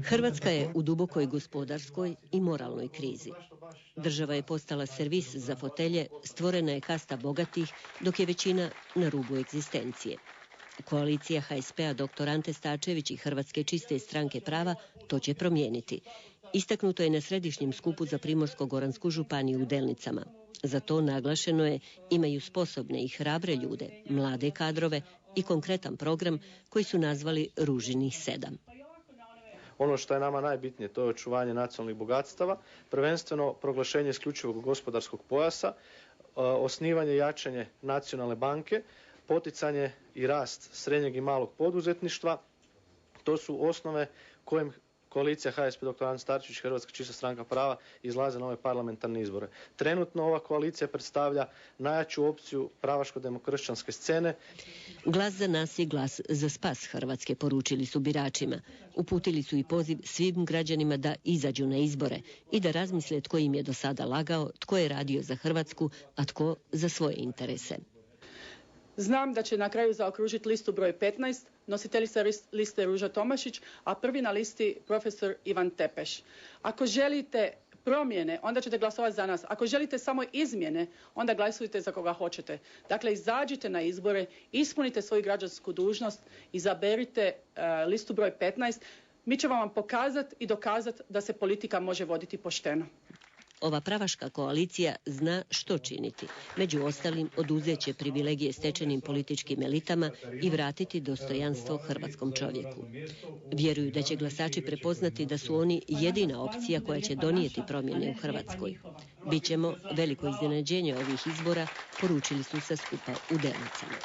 Hrvatska je u dubokoj gospodarskoj i moralnoj krizi. Država je postala servis za fotelje, stvorena je kasta bogatih, dok je većina na rubu egzistencije. Koalicija HSP-a dr. Ante Starčević i Hrvatske čiste stranke prava to će promijeniti. Istaknuto je na središnjem skupu za Primorsko-goransku županiju u Delnicama. Za to naglašeno je imaju sposobne i hrabre ljude, mlade kadrove i konkretan program koji su nazvali Ružinih 7. Ono što je nama najbitnije, to je očuvanje nacionalnih bogatstava, prvenstveno proglašenje isključivog gospodarskog pojasa, osnivanje i jačanje nacionalne banke, poticanje i rast srednjeg i malog poduzetništva. To su osnove kojim koalicija HSP dr. Ante Starčević i Hrvatska čista stranka prava izlaze na ove parlamentarne izbore. Trenutno ova koalicija predstavlja najjaču opciju pravaško-demokršćanske scene. Glas za nas je glas za spas Hrvatske, poručili su biračima. Uputili su i poziv svim građanima da izađu na izbore i da razmisle tko im je do sada lagao, tko je radio za Hrvatsku, a tko za svoje interese. Znam da će na kraju zaokružiti listu broj 15, nositeljica liste Ruža Tomašić, a prvi na listi profesor Ivan Tepeš. Ako želite promjene, onda ćete glasovati za nas. Ako želite samo izmjene, onda glasujte za koga hoćete. Dakle, izađite na izbore, ispunite svoju građansku dužnost, izaberite listu broj 15. Mi ćemo vam pokazati i dokazati da se politika može voditi pošteno. Ova pravaška koalicija zna što činiti. Među ostalim, oduzet će privilegije stečenim političkim elitama i vratiti dostojanstvo hrvatskom čovjeku. Vjeruju da će glasači prepoznati da su oni jedina opcija koja će donijeti promjene u Hrvatskoj. Bićemo veliko iznenađenje ovih izbora, poručili su sa skupa u Delnicama.